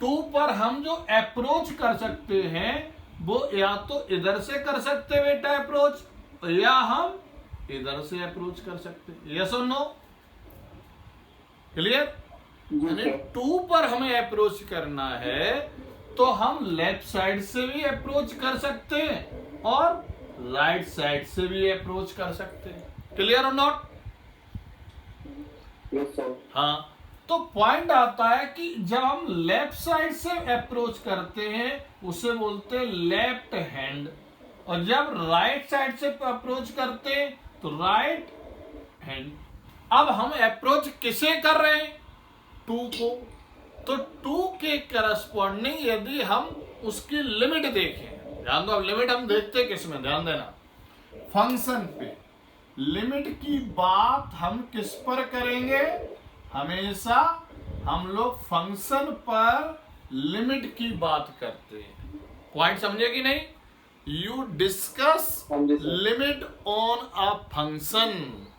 To पर हम जो अप्रोच कर सकते हैं वो या तो इधर से कर सकते बेटा अप्रोच, या हम इधर से अप्रोच कर सकते। यस और नो? क्लियर? यानी टू पर हमें अप्रोच करना है तो हम लेफ्ट साइड से भी अप्रोच कर सकते हैं और राइट साइड से भी अप्रोच कर सकते हैं। क्लियर और नॉट? हाँ, तो पॉइंट आता है कि जब हम लेफ्ट साइड से अप्रोच करते हैं उसे बोलते हैं लेफ्ट हैंड, और जब राइट साइड से अप्रोच करते हैं तो राइट हैंड। अब हम अप्रोच किसे कर रहे हैं? टू को। तो टू के करस्पॉन्डिंग यदि हम उसकी लिमिट देखें, ध्यान दो, अब लिमिट हम देखते हैं किस में, ध्यान देना, फंक्शन पे। लिमिट की बात हम किस पर करेंगे? हमेशा हम लोग फंक्शन पर लिमिट की बात करते हैं। पॉइंट समझे कि नहीं? You discuss limit on a function.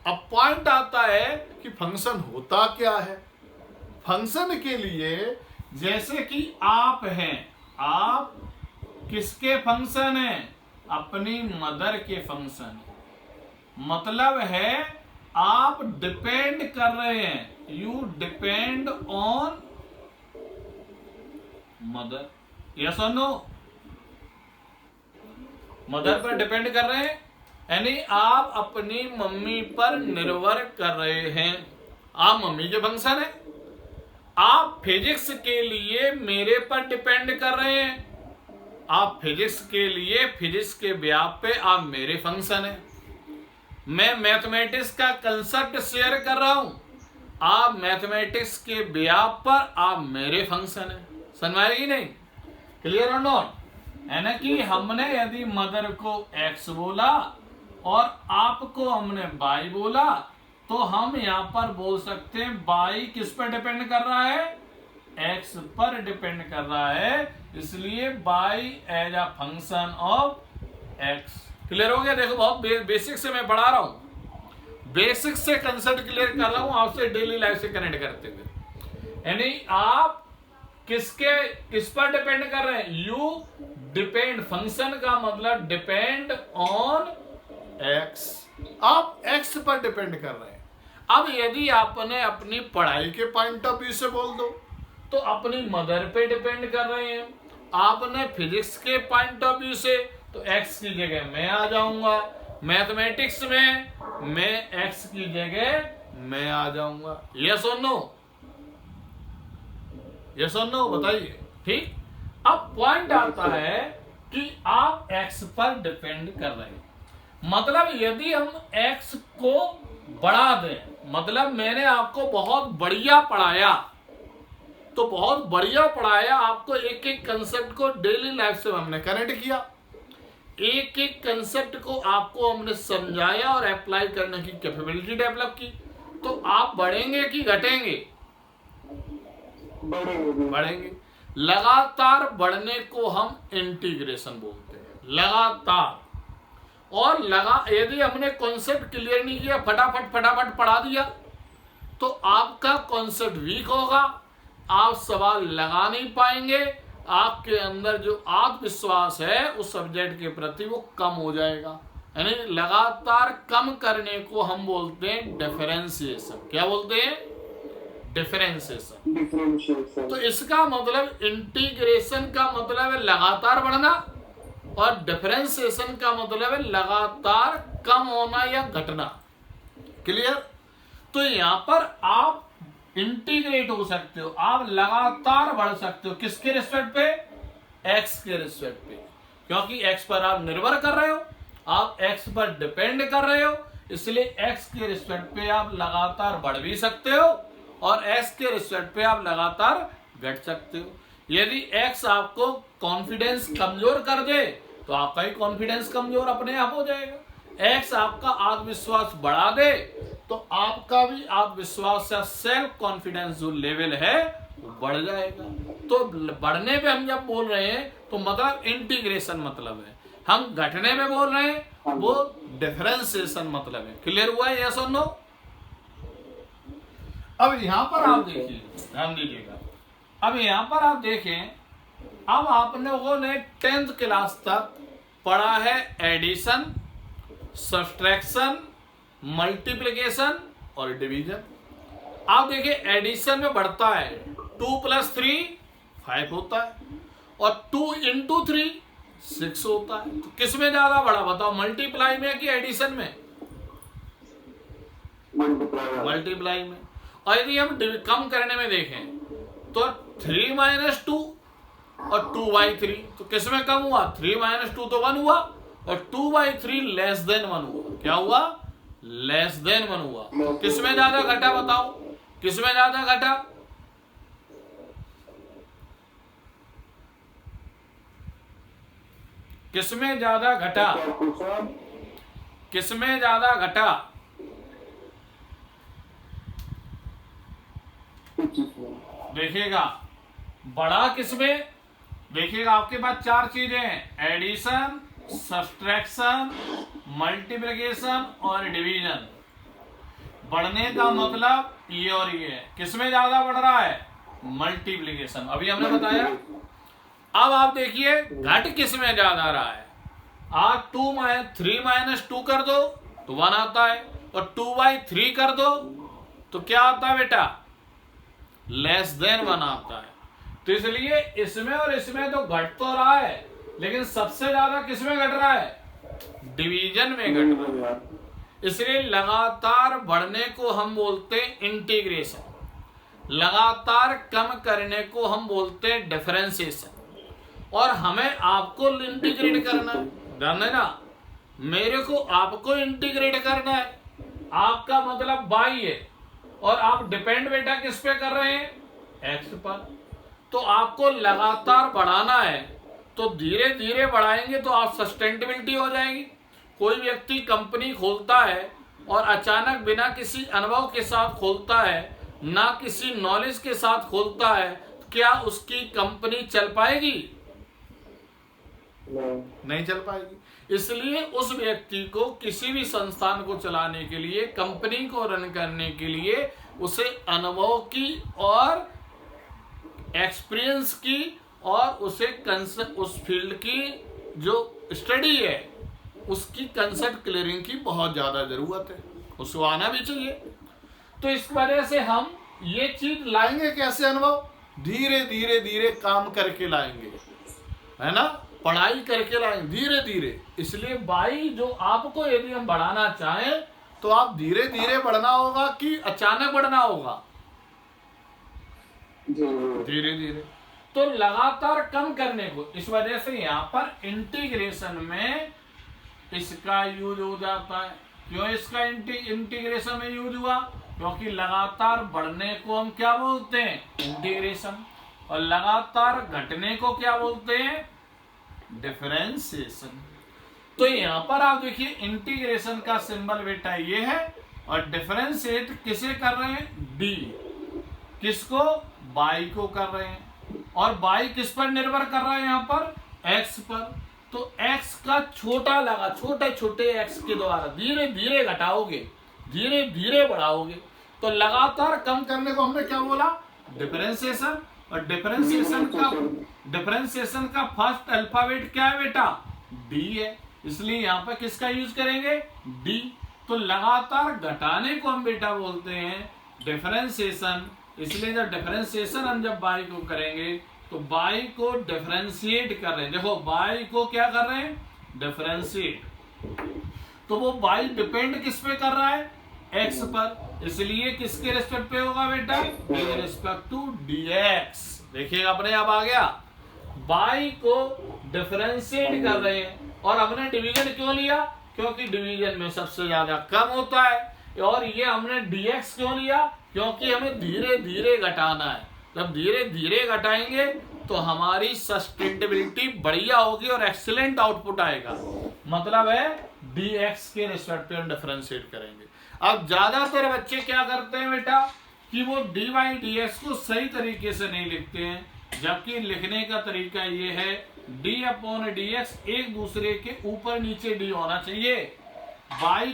अब पॉइंट आता है कि फंक्शन होता क्या है। फंक्शन के लिए जैसे कि आप हैं, आप किसके फंक्शन हैं? अपनी मदर के फंक्शन। मतलब है आप डिपेंड कर रहे हैं, you depend on mother. Yes और नो? मदर पर डिपेंड कर रहे हैं, यानी आप अपनी मम्मी पर निर्भर कर रहे हैं। आप मम्मी के फंक्शन है। आप फिजिक्स के लिए मेरे पर डिपेंड कर रहे हैं, आप फिजिक्स के लिए फिजिक्स के व्याप पे आप मेरे फंक्शन है। मैं मैथमेटिक्स का कंसेप्ट शेयर कर रहा हूं, आप मैथमेटिक्स के व्याप पर आप मेरे फंक्शन है। समझ आएगी नहीं? क्लियर और नॉट? है ना कि हमने यदि मदर को एक्स बोला और आपको हमने वाई बोला तो हम यहां पर बोल सकते हैं वाई किस पर डिपेंड कर रहा है? एक्स पर डिपेंड कर रहा है, इसलिए y as a function of x. Clear हो गया? देखो बहुत बेसिक से मैं पढ़ा रहा हूं, बेसिक से कंसेप्ट क्लियर कर रहा हूं आपसे डेली लाइफ से कनेक्ट करते हुए। यानी आप किस पर डिपेंड कर रहे हैं? यू डिपेंड, फंक्शन का मतलब डिपेंड ऑन एक्स, आप एक्स पर डिपेंड कर रहे हैं। अब यदि आपने अपनी पढ़ाई के पॉइंट ऑफ व्यू से बोल दो तो अपनी मदर पे डिपेंड कर रहे हैं। आपने फिजिक्स के पॉइंट ऑफ व्यू से तो एक्स की जगह मैं आ जाऊंगा, मैथमेटिक्स में मैं एक्स की जगह मैं आ जाऊंगा। यस और नो? यस और नो बताइए। ठीक, अब पॉइंट आता है कि आप एक्स पर डिपेंड कर रहे हैं, मतलब यदि हम एक्स को बढ़ा दें, मतलब मैंने आपको बहुत बढ़िया पढ़ाया तो बहुत बढ़िया पढ़ाया, आपको एक एक कंसेप्ट को डेली लाइफ से हमने कनेक्ट किया, एक एक कंसेप्ट को आपको हमने समझाया और अप्लाई करने की कैपेबिलिटी डेवलप की, तो आप बढ़ेंगे कि घटेंगे? बढ़ेंगे। लगातार बढ़ने को हम इंटीग्रेशन बोलते हैं, लगातार। और यदि हमने कॉन्सेप्ट क्लियर नहीं किया, फटाफट पढ़ा दिया तो आपका कॉन्सेप्ट वीक होगा, आप सवाल लगा नहीं पाएंगे, आपके अंदर जो आत्मविश्वास है उस सब्जेक्ट के प्रति वो कम हो जाएगा। यानी लगातार कम करने को हम बोलते हैं डिफरेंशिएशन। क्या बोलते हैं? डिफरेंशिएशन। तो इसका मतलब इंटीग्रेशन का मतलब है लगातार बढ़ना और डिफरेंशिएशन का मतलब है लगातार कम होना या घटना। क्लियर? तो यहां पर आप इंटीग्रेट हो सकते हो, आप लगातार बढ़ सकते हो। किसके रिस्पेक्ट पे? एक्स के रिस्पेक्ट पे, क्योंकि एक्स पर आप निर्भर कर रहे हो, आप एक्स पर डिपेंड कर रहे हो, इसलिए एक्स के रिस्पेक्ट पे आप लगातार बढ़ भी सकते हो और एक्स के रिस्पेक्ट पे आप लगातार घट सकते हो। यदि एक्स आपको कॉन्फिडेंस कमजोर कर दे तो आपका ही कॉन्फिडेंस कमजोर अपने आप हो जाएगा। एक्स आपका आत्मविश्वास बढ़ा दे तो आपका भी आत्मविश्वास या सेल्फ कॉन्फिडेंस जो लेवल है वो बढ़ जाएगा। तो बढ़ने पे हम जब बोल रहे हैं तो मतलब इंटीग्रेशन मतलब है, हम घटने में बोल रहे हैं वो डिफरेंशिएशन मतलब है। क्लियर हुआ है? यस और नो? अब यहां पर आप देखिए, ध्यान दीजिएगा। अब यहां पर आप देखें, अब आप लोगों ने 10th क्लास तक पढ़ा है एडिशन, सब्ट्रैक्शन, मल्टीप्लिकेशन और डिवीजन। आप देखिए एडिशन में बढ़ता है 2 + 3 5 होता है और 2 × 3 6 होता है। तो किस में ज्यादा बड़ा बताओ, मल्टीप्लाई में कि एडिशन में? मल्टीप्लाई में। और यदि हम कम करने में देखें तो 3 - 2 और 2/3, तो किस में कम हुआ? 3 - 2 तो 1 हुआ और 2/3 << 1 हुआ। क्या हुआ? << 1 हुआ। तो किस में ज्यादा घटा बताओ, किस में ज्यादा घटा? किस में ज्यादा घटा? किस में ज्यादा घटा? देखिएगा बड़ा किसमें, देखिएगा आपके पास 4 चीजें हैं, एडिशन, सब्ट्रैक्शन, मल्टीप्लिकेशन और डिवीजन। बढ़ने का मतलब ये और ये है। किसमें ज्यादा बढ़ रहा है? मल्टीप्लिकेशन, अभी हमने बताया। अब आप देखिए घट किसमें ज्यादा रहा है? आप 3 - 2 कर दो तो 1 आता है और 2/3 कर दो तो क्या आता है बेटा? << 1 आता है। तो इसलिए इसमें और इसमें तो घट तो रहा है, लेकिन सबसे ज्यादा किसमें घट रहा है? डिवीजन में घट रहा है। इसलिए लगातार बढ़ने को हम बोलते हैं इंटीग्रेशन, लगातार कम करने को हम बोलते हैं डिफरेंशिएशन। और हमें आपको इंटीग्रेट करना है, जानना है ना, मेरे को आपको इंटीग्रेट करना है। आपका मतलब y है और आप डिपेंड बेटा किस पे कर रहे हैं? x पर। तो आपको लगातार बढ़ाना है, तो धीरे धीरे बढ़ाएंगे तो आप सस्टेनेबिलिटी हो जाएगी। कोई व्यक्ति कंपनी खोलता है और अचानक बिना किसी अनुभव के साथ खोलता है, ना किसी नॉलेज के साथ खोलता है, तो क्या उसकी कंपनी चल पाएगी? नहीं चल पाएगी। इसलिए उस व्यक्ति को किसी भी संस्थान को चलाने के लिए, कंपनी को रन करने के लिए उसे अनुभव की और एक्सपीरियंस की और उसे उस फील्ड की जो स्टडी है उसकी कंसेप्ट क्लियरिंग की बहुत ज्यादा जरूरत है, उसको आना भी चाहिए। तो इस वजह से हम ये चीज लाएंगे कैसे? अनुभव धीरे धीरे धीरे काम करके लाएंगे, है ना, पढ़ाई करके लाएंगे धीरे धीरे। इसलिए बाई जो आपको यदि हम बढ़ाना चाहें तो आप धीरे धीरे बढ़ना होगा कि अचानक बढ़ना होगा? धीरे धीरे। तो लगातार कम करने को, इस वजह से यहाँ पर इंटीग्रेशन में इसका यूज हो जाता है। क्यों इसका इंटीग्रेशन में यूज हुआ? क्योंकि लगातार बढ़ने को हम क्या बोलते हैं? इंटीग्रेशन। और लगातार घटने को क्या बोलते हैं? डिफरेंशिएशन। तो यहाँ पर आप देखिए इंटीग्रेशन का सिंबल बेटा ये है और डिफरेंशिएट किसे कर रहे हैं? डी। किसको? बाई को कर रहे हैं। और बाई किस पर निर्भर कर रहा है? यहाँ पर एक्स पर। तो x का छोटा लगा, छोटे छोटे x के द्वारा धीरे धीरे घटाओगे, धीरे धीरे बढ़ाओगे। तो लगातार कम करने को हमने क्या बोला? डिफरेंशिएशन। और डिफरेंशिएशन का फर्स्ट अल्फाबेट क्या है बेटा? डी है। इसलिए यहाँ पर किसका यूज करेंगे? डी। तो लगातार घटाने को हम बेटा बोलते हैं डिफरेंशिएशन। इसलिए जब डिफरेंशिएशन हम जब बाई को करेंगे तो बाई को डिफरेंशिएट कर रहे हैं। देखो बाई को क्या कर रहे हैं? डिफरेंशिएट। तो वो बाई डिपेंड किस पे कर रहा है? एक्स पर। इसलिए किसके रिस्पेक्ट पे होगा बेटा? With respect to dx। देखिएगा अपने आप आ गया। बाई को डिफरेंशिएट कर रहे हैं। और हमने डिवीजन क्यों लिया? क्योंकि डिवीजन में सबसे ज्यादा कम होता है। और ये हमने dx क्यों लिया? क्योंकि हमें धीरे धीरे घटाना है। जब धीरे धीरे घटाएंगे तो हमारी सस्टेनेबिलिटी बढ़िया होगी और एक्सीलेंट आउटपुट आएगा। मतलब है dx के रिस्पेक्ट पे हम डिफरेंशिएट करेंगे। अब ज्यादातर बच्चे क्या करते हैं बेटा कि वो dy/dx को सही तरीके से नहीं लिखते हैं, जबकि लिखने का तरीका ये है d/dx एक दूसरे के ऊपर नीचे d होना चाहिए। बाई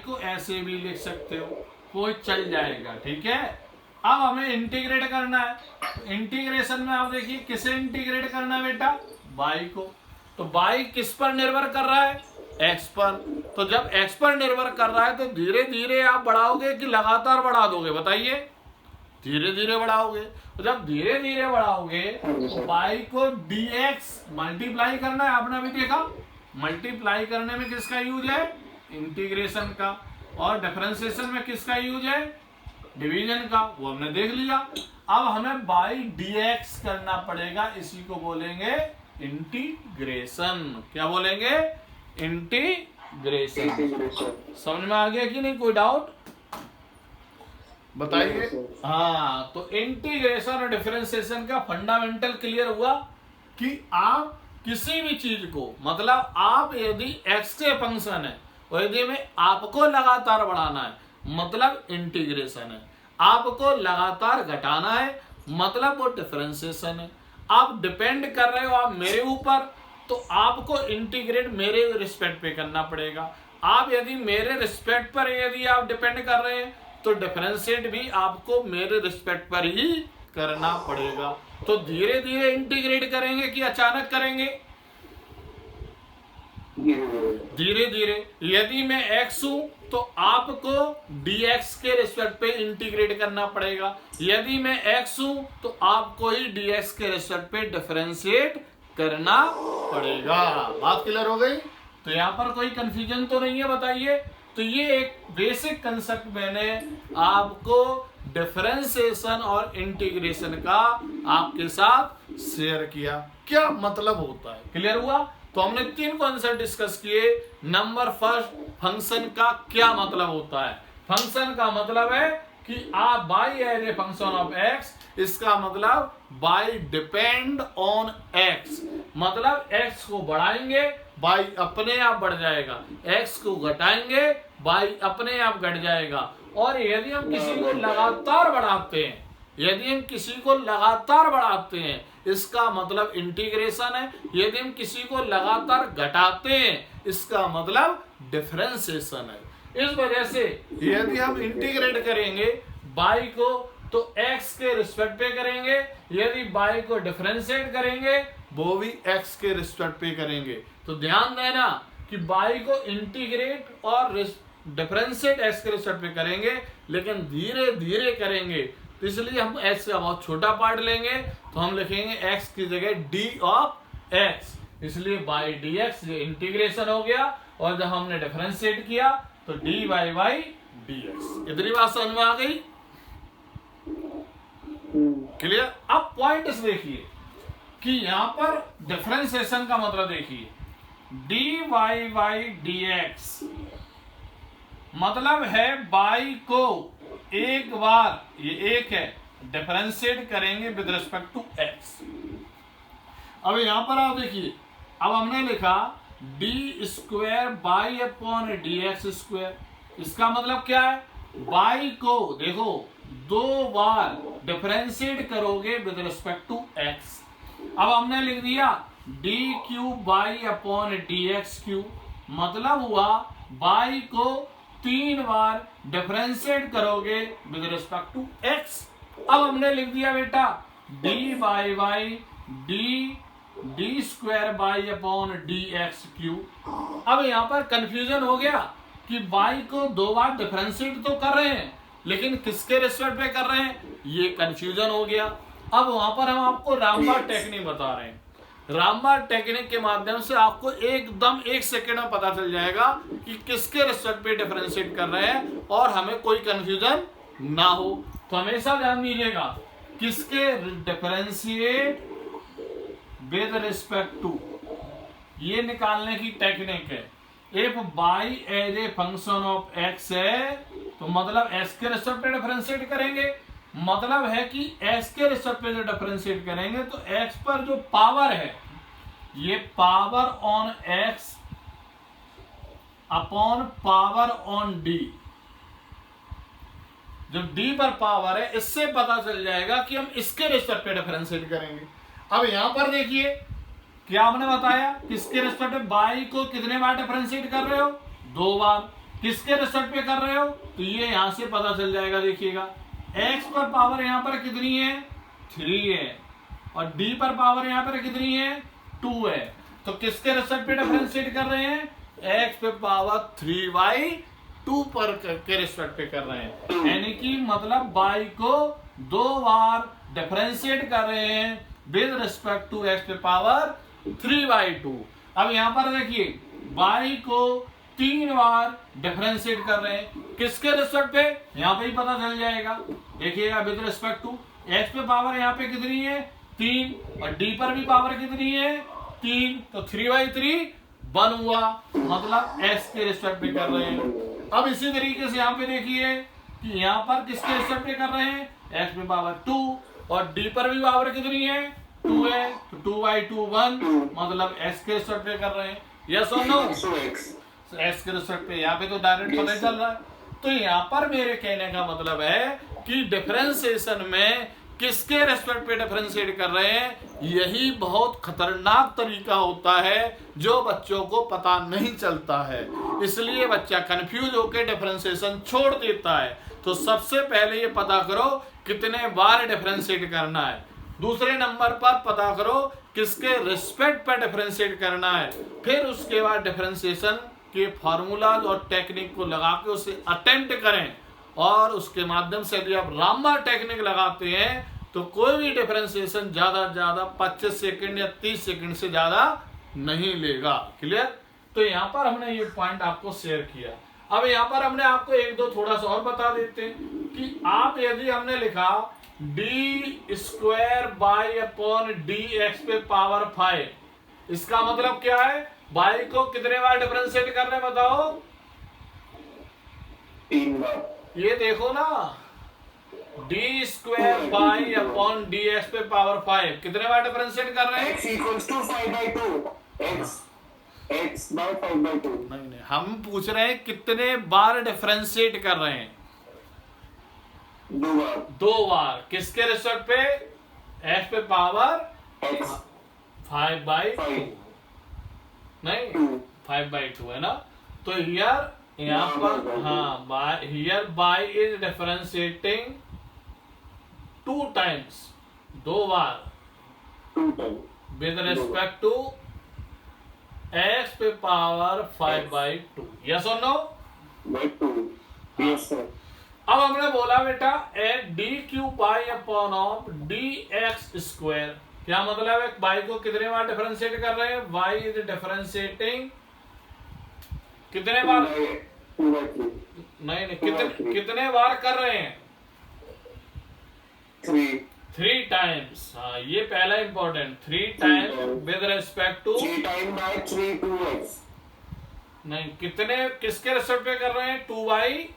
को ऐसे भी लिख सकते हो, कोई चल जाएगा, ठीक है। अब हमें इंटीग्रेट करना है, तो इंटीग्रेशन में आप देखिए किसे इंटीग्रेट करना है बेटा, बाई को। तो बाई किस पर निर्भर कर रहा है, एक्स पर। तो जब एक्स पर निर्भर कर रहा है तो धीरे धीरे आप बढ़ाओगे कि लगातार बढ़ा दोगे, बताइए, धीरे धीरे बढ़ाओगे। तो जब धीरे धीरे बढ़ाओगे तो बाई को dx मल्टीप्लाई करना है, आपने अभी देखा मल्टीप्लाई करने में किसका यूज है, इंटीग्रेशन का, और डिफरेंशिएशन में किसका यूज है, डिवीजन का, वो हमने देख लिया। अब हमें बाई dx करना पड़ेगा, इसी को बोलेंगे इंटीग्रेशन। क्या बोलेंगे, इंटीग्रेशन। समझ में आ गया कि नहीं, कोई डाउट बताइए। हाँ, तो इंटीग्रेशन और डिफरेंशिएशन का फंडामेंटल क्लियर हुआ कि आप किसी भी चीज को, मतलब आप यदि x के फंक्शन है और यदि में आपको लगातार बढ़ाना है मतलब इंटीग्रेशन है, आपको लगातार घटाना है मतलब वो डिफरेंशिएशन है। आप डिपेंड कर रहे हो आप मेरे ऊपर, तो आपको इंटीग्रेट मेरे रिस्पेक्ट पे करना पड़ेगा। आप यदि मेरे रिस्पेक्ट पर यदि आप डिपेंड कर रहे हैं तो डिफरेंशिएट भी आपको मेरे रिस्पेक्ट पर ही करना पड़ेगा। तो धीरे धीरे इंटीग्रेट करेंगे कि अचानक करेंगे, धीरे धीरे। यदि मैं x हूं तो आपको dx के रिस्पेक्ट पे इंटीग्रेट करना पड़ेगा, यदि मैं x हूं तो आपको ही dx के रिस्पेक्ट पे डिफरेंशिएट करना पड़ेगा। बात क्लियर हो गई। तो यहाँ पर कोई कंफ्यूजन तो नहीं है, बताइए। तो ये एक बेसिक कंसेप्ट मैंने आपको डिफरेंशिएशन और इंटीग्रेशन का आपके साथ शेयर किया, क्या मतलब होता है, क्लियर हुआ। तो हमने 3 कॉन्सेप्ट डिस्कस किए। नंबर फर्स्ट, फंक्शन का क्या मतलब होता है। फंक्शन का मतलब है कि आप y as a function of x, इसका मतलब बाई डिपेंड ऑन एक्स, मतलब एक्स को बढ़ाएंगे बाई अपने आप बढ़ जाएगा, एक्स को घटाएंगे बाई अपने आप घट जाएगा। और यदि हम किसी को लगातार बढ़ाते हैं, यदि हम किसी को लगातार बढ़ाते हैं इसका मतलब इंटीग्रेशन है, यदि हम किसी को लगातार घटाते हैं इसका मतलब डिफरेंशिएशन है। इस वजह से यदि हम इंटीग्रेट करेंगे बाई को तो x के रिस्पेक्ट पे करेंगे, यदि बाई को डिफरेंशिएट करेंगे वो भी x के रिस्पेक्ट पे करेंगे। तो ध्यान देना कि बाई को इंटीग्रेट और डिफरेंशिएट x के रिस्पेक्ट पे करेंगे, लेकिन धीरे धीरे करेंगे। तो इसलिए हम x का बहुत छोटा पार्ट लेंगे, तो हम लिखेंगे x की जगह d ऑफ x, इसलिए बाई dx ये इंटीग्रेशन हो गया, और जब हमने डिफरेंशिएट किया तो dy बाई dx। इतनी बात समझ में आ गई, क्लियर। अब पॉइंट इस देखिए कि यहां पर डिफरेंशिएशन का मतलब देखिए, dy बाई dx मतलब है बाई को एक बार, ये एक है, डिफरेंशिएट करेंगे विद रिस्पेक्ट टू x। अब यहां पर आप देखिए, अब हमने लिखा D square by upon dx square, इसका मतलब क्या है, बाई को देखो 2 बार डिफरेंशिएट करोगे विद रिस्पेक्ट टू x। अब हमने लिख दिया D cube by upon dx cube, मतलब हुआ बाई को 3 बार डिफरेंशिएट करोगे विद रिस्पेक्ट टू x। अब हमने लिख दिया बेटा D by D square by upon dx cube. अब यहां पर कंफ्यूजन हो गया कि बाई को 2 बार डिफरेंशिएट तो कर रहे हैं लेकिन किसके रिस्पेक्ट पे कर रहे हैं, ये कंफ्यूजन हो गया। अब वहां पर हम आपको रामबाण टेक्निक बता रहे हैं। रामबाण टेक्निक के माध्यम से आपको एकदम 1 सेकेंड में पता चल जाएगा कि किसके रिस्पेक्ट पे डिफरेंशिएट कर रहे हैं और हमें कोई कंफ्यूजन ना हो। तो हमेशा ध्यान दीजिएगा, किसके डिफरेंशिएट विद रिस्पेक्ट टू, ये निकालने की टेक्निक है। If y as a function of x है तो मतलब x के रिस्पेक्ट पे डिफरेंशिएट करेंगे, मतलब है कि x के रिस्पेक्ट पे जो डिफरेंशिएट करेंगे तो x पर जो पावर है ये power on x upon power on d, जो d पर पावर है इससे पता चल जाएगा कि हम इसके रिस्पेक्ट पे डिफरेंशिएट करेंगे। अब यहां पर देखिए क्या हमने बताया, किसके रिस्पेक्ट पे बाई को कितने बार डिफरेंशिएट कर रहे हो, 2 बार। किसके रिस्पेक्ट पे कर रहे हो, तो ये यहां से पता चल जाएगा, देखिएगा x पर पावर यहाँ पर कितनी है 3 है और d पर पावर यहाँ पर कितनी है 2 है। तो किसके रिस्पेक्ट पे डिफरेंशिएट कर रहे हैं x पे पावर 3/2 पर के रिस्पेक्ट पे कर रहे हैं, यानी कि मतलब y को 2 बार डिफरेंशिएट कर रहे हैं विद रिस्पेक्ट टू x पे पावर 3/2। अब यहाँ पर देखिए y को 3 बार डिफरेंशिएट कर रहे हैं किसके रिस्पेक्ट पे, यहाँ पे ही पता चल जाएगा। देखिएगा विद रिस्पेक्ट टू x पे पावर यहाँ पे कितनी है 3 और d पर भी पावर कितनी है 3, तो 3/3 1 हुआ, मतलब x के रिस्पेक्ट पे कर रहे हैं। अब इसी तरीके से यहाँ पे देखिए कि यहाँ पर किसके रिस्पेक्ट पे कर रहे हैं x पे पावर 2 और d पर भी पावर कितनी है 2 है, तो 2/2 1, मतलब x के रिस्पेक्ट पे कर रहे हैं। यस और नो, x के रिस्पेक्ट पे, यहाँ पे तो डायरेक्ट पता ही चल रहा है। तो यहाँ पर मेरे कहने का मतलब है कि डिफरेंशिएशन में किसके रेस्पेक्ट पे डिफरेंशिएट कर रहे हैं, यही बहुत खतरनाक तरीका होता है जो बच्चों को पता नहीं चलता है, इसलिए बच्चा कंफ्यूज होकर डिफरेंशिएशन छोड़ देता है। तो सबसे पहले ये पता करो कितने बार डिफरेंशिएट करना है, दूसरे नंबर पर पता करो किसके रिस्पेक्ट पर डिफरेंशिएट करना है, फिर उसके बाद डिफरेंशिएशन के फार्मूलाज और टेक्निक को लगा के उसे अटेम्प्ट करें, और उसके माध्यम से यदि आप रामबाण टेक्निक लगाते हैं तो कोई भी डिफरेंशिएशन ज्यादा 25 सेकंड या 30 सेकंड से ज्यादा नहीं लेगा। क्लियर? तो यहाँ पर हमने ये पॉइंट आपको शेयर किया। अब यहाँ पर हमने आपको एक दो थोड़ा सा और बता देते हैं कि आप यदि हमने लिखा d² बाई अपॉन dx पे पावर 5, इसका मतलब क्या है, y को कितने बार डिफरेंशिएट कर रहे हैं बताओ? 3 बार। ये देखो ना, d² बाई अपॉन dx पे पावर 5 कितने बार डिफरेंशिएट कर रहे हैं? x equals to 5/2 x by 5/2। नहीं, हम पूछ रहे हैं कितने बार डिफरेंशिएट कर रहे हैं? 2 बार। 2 बार। किसके रिस्पेक्ट पे? x पे पावर x 5/2, नहीं 5/2 है ना। तो हियर यहाँ पर हाँ here y is differentiating 2 times, 2 बार 2 time with respect to x पे पावर 5/2। यस और नो? by 2। Yes sir. अब हमने बोला बेटा d³ by upon of dx², क्या मतलब है, y को कितने बार डिफरेंशिएट कर रहे हैं? y इज डिफरेंशिएटिंग कितने बार? 2/3। नहीं कितने बार कर रहे हैं? 3 टाइम्स। हाँ, ये पहला important, 3 times with respect to 3 time by 3 2x। नहीं, कितने किसके रिस्पेक्ट पे कर रहे हैं? 2/3।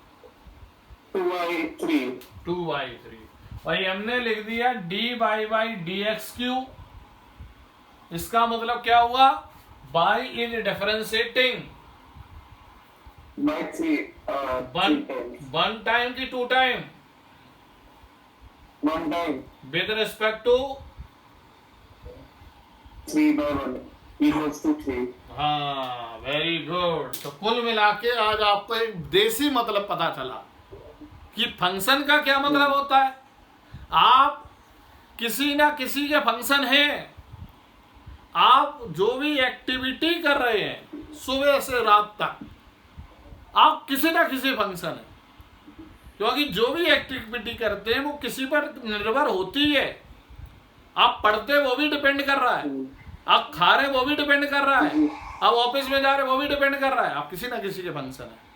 2/3 और ये हमने लिख दिया d/dx³। इसका मतलब क्या हुआ, y is differentiating by 3 1 time की 2 time 1 time with respect to 3/1 equals to 3। हाँ, वेरी गुड। तो कुल मिला के आज आपको एक देसी मतलब पता चला कि फंक्शन का क्या मतलब होता है। आप किसी ना किसी के फंक्शन है, आप जो भी एक्टिविटी कर रहे हैं सुबह से रात तक, आप किसी ना किसी फंक्शन है, क्योंकि जो भी एक्टिविटी करते हैं वो किसी पर निर्भर होती है। आप पढ़ते वो भी डिपेंड कर रहा है, आप खा रहे वो भी डिपेंड कर रहा है, आप ऑफिस में जा रहे वो भी डिपेंड कर रहा है, आप किसी ना किसी के फंक्शन है।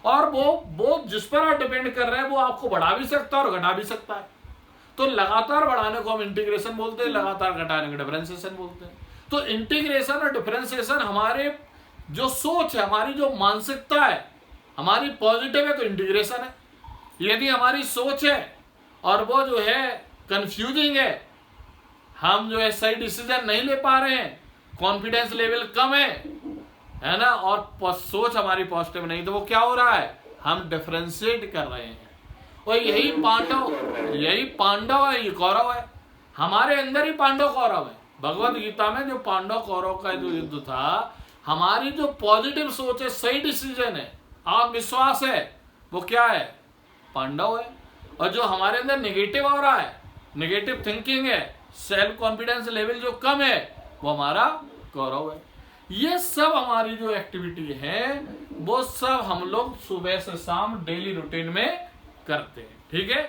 और वो जिस पर आप डिपेंड कर रहे हैं वो आपको बढ़ा भी सकता है और घटा भी सकता है। तो लगातार बढ़ाने को हम इंटीग्रेशन बोलते हैं, लगातार घटाने को डिफरेंशिएशन बोलते हैं। तो इंटीग्रेशन और डिफरेंशिएशन हमारे जो सोच है, हमारी जो मानसिकता है, हमारी पॉजिटिव है तो इंटीग्रेशन है। यदि हमारी सोच है और वो जो है कंफ्यूजिंग है, हम जो है सही डिसीजन नहीं ले पा रहे हैं, कॉन्फिडेंस लेवल कम है ना, और सोच हमारी पॉजिटिव नहीं, तो वो क्या हो रहा है, हम डिफरेंशिएट कर रहे हैं। और यही पांडव है, ये कौरव है, हमारे अंदर ही पांडव कौरव है। भगवत गीता में जो पांडव कौरव का जो युद्ध था, हमारी जो पॉजिटिव सोच है, सही डिसीजन है, आत्मविश्वास है, वो क्या है, पांडव है। और जो हमारे अंदर नेगेटिव हो रहा है, नेगेटिव थिंकिंग है, सेल्फ कॉन्फिडेंस लेवल जो कम है, वो हमारा गौरव है। ये सब हमारी जो एक्टिविटी है वो सब हम लोग सुबह से शाम डेली रूटीन में करते हैं। ठीक है,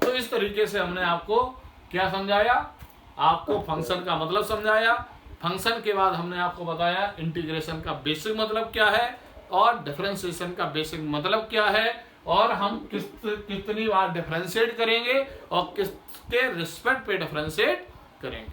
तो इस तरीके से हमने आपको क्या समझाया, आपको फंक्शन का मतलब समझाया। फंक्शन के बाद हमने आपको बताया इंटीग्रेशन का बेसिक मतलब क्या है और डिफरेंशिएशन का बेसिक मतलब क्या है, और हम कितनी बार डिफरेंशिएट करेंगे और किसके रिस्पेक्ट पे डिफरेंशिएट करेंगे।